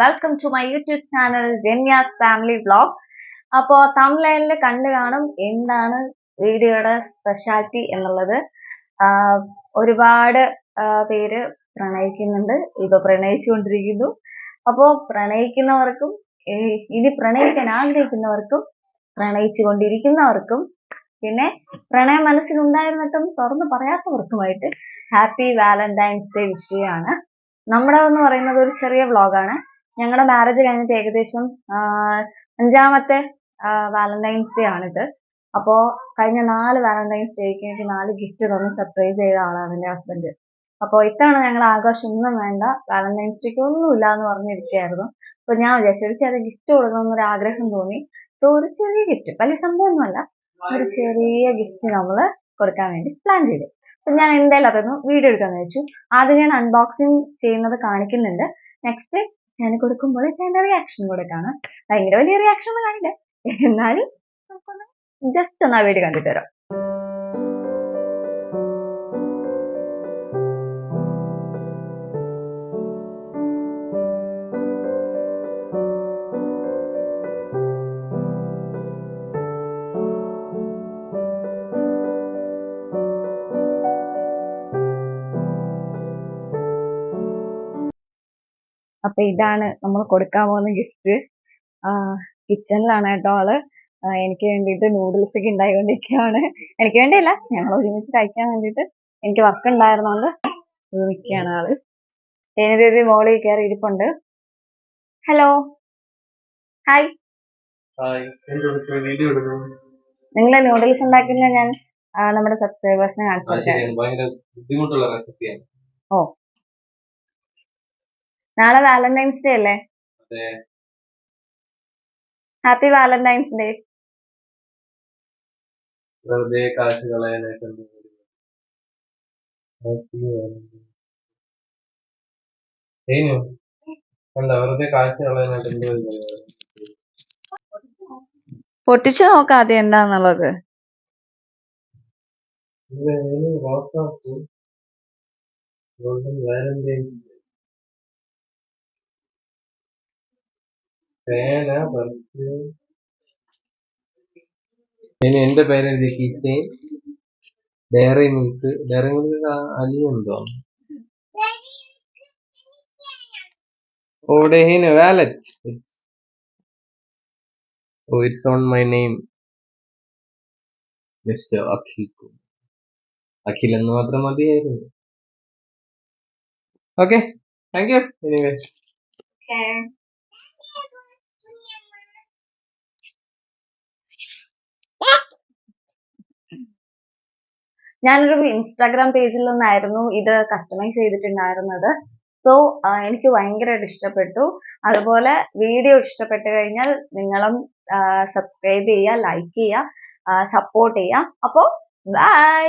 Welcome to my YouTube channel ജെന്യാസ് family vlog. അപ്പോൾ തംബ്നെയിലിൽ കണ്ടു കാണും എന്താണ് വീഡിയോയുടെ സ്പെഷ്യാലിറ്റി എന്നുള്ളത്. ഒരുപാട് പേര് പ്രണയിക്കുന്നുണ്ട്, ഇപ്പൊ പ്രണയിച്ചുകൊണ്ടിരിക്കുന്നു. അപ്പോൾ പ്രണയിക്കുന്നവർക്കും ഇനി പ്രണയിക്കാൻ ആഗ്രഹിക്കുന്നവർക്കും പ്രണയിച്ചുകൊണ്ടിരിക്കുന്നവർക്കും പിന്നെ പ്രണയ മനസ്സിലുണ്ടായിരുന്നിട്ടും തുറന്നു പറയാത്തവർക്കുമായിട്ട് ഹാപ്പി വാലന്റൈൻസ് ഡേ വിഷ് ചെയ്യാണ്. നമ്മുടെ എന്ന് പറയുന്നത് ഒരു ചെറിയ വ്ളോഗാണ്. ഞങ്ങളുടെ മാരേജ് കഴിഞ്ഞിട്ട് ഏകദേശം 5ാമത്തെ വാലന്റൈൻസ് ഡേ ആണിത്. അപ്പോൾ കഴിഞ്ഞ 4 വാലന്റൈൻസ് ഡേക്ക് എനിക്ക് 4 ഗിഫ്റ്റ് തന്ന് സർപ്രൈസ് ചെയ്ത ആളാണ് എൻ്റെ ഹസ്ബൻഡ്. അപ്പോൾ ഇത്തവണ ഞങ്ങൾ ആഘോഷം ഒന്നും വേണ്ട, വാലന്റൈൻസ് ഡേക്ക് ഒന്നുമില്ല എന്ന് പറഞ്ഞിരിക്കുകയായിരുന്നു. അപ്പോൾ ഞാൻ വിചാരിച്ചു ഒരു ചെറിയ ഗിഫ്റ്റ് കൊടുക്കണമെന്നൊരു ആഗ്രഹം തോന്നി. സോ ഒരു ചെറിയ ഗിഫ്റ്റ്, വലിയ സംഭവമൊന്നുമല്ല, ഒരു ചെറിയ ഗിഫ്റ്റ് നമ്മൾ കൊടുക്കാൻ വേണ്ടി പ്ലാൻ ചെയ്തു. അപ്പൊ ഞാൻ എന്തായാലും അതൊന്ന് വീഡിയോ എടുക്കാന്ന് വെച്ചു. ആദ്യം ഞാൻ അൺബോക്സിങ് ചെയ്യുന്നത് കാണിക്കുന്നുണ്ട്. നെക്സ്റ്റ് ഞാൻ കൊടുക്കുമ്പോൾ എന്റെ റിയാക്ഷൻ കൊടുക്കാണ്. ഭയങ്കര വലിയ റിയാക്ഷൻ ഒന്നും കാണില്ല, എന്നാലും നമുക്കൊന്ന് ജസ്റ്റ് ഒന്ന് ആ വീഡിയോ കണ്ടിട്ട് വരാം. അപ്പൊ ഇതാണ് നമ്മൾ കൊടുക്കാൻ പോകുന്ന ഗിഫ്റ്റ്. കിച്ചണിലാണ് കേട്ടോ ആള്. എനിക്ക് വേണ്ടിയിട്ട് നൂഡിൽസ് ഒക്കെ ഉണ്ടായിക്കൊണ്ടിരിക്കുകയാണ്. എനിക്ക് വേണ്ടിയല്ല, ഞങ്ങൾ ഒരുമിച്ച് കഴിക്കാൻ വേണ്ടിയിട്ട്. എനിക്ക് വർക്ക് ഉണ്ടായിരുന്നോണ്ട് നിൽക്കുകയാണ് ആള്. ബേബി മോളിൽ കയറി ഇരിപ്പുണ്ട്. Hello, hi. നിങ്ങള് നൂഡിൽസ് ഉണ്ടാക്കുന്ന ഞാൻ നമ്മുടെ സബ്സ്ക്രൈബേഴ്സിനെ കാണിച്ചു കൊടുക്കാം. ഓ, നാളെ വാലന്റൈൻസ് ഡേ അല്ലേ? Happy Valentine's day. വെറുതെ കാശ് കളയാനായിട്ട് വെറുതെ കാശ് കളയാനായിട്ട് പൊട്ടിച്ചു നോക്കാം ആദ്യം എന്താന്നുള്ളത്. ഇനി എന്റെ പേരെഴുതി kitchen Dairy Milk. Dairy Milk അലിയുണ്ടോ? Oh, Dehine wallet. It's on my name, Mr. Akhil. Akhil എന്ന് മാത്രം മതിയായിരുന്നു. Okay, thank you. Anyway. ഞാനൊരു ഇൻസ്റ്റാഗ്രാം പേജിൽ നിന്നായിരുന്നു ഇത് കസ്റ്റമൈസ് ചെയ്തിട്ടുണ്ടായിരുന്നത്. സോ എനിക്ക് ഭയങ്കരമായിട്ട് ഇഷ്ടപ്പെട്ടു. അതുപോലെ വീഡിയോ ഇഷ്ടപ്പെട്ടു കഴിഞ്ഞാൽ നിങ്ങളും സബ്സ്ക്രൈബ് ചെയ്യുക, ലൈക്ക് ചെയ്യുക, സപ്പോർട്ട് ചെയ്യുക. അപ്പോൾ ബൈ.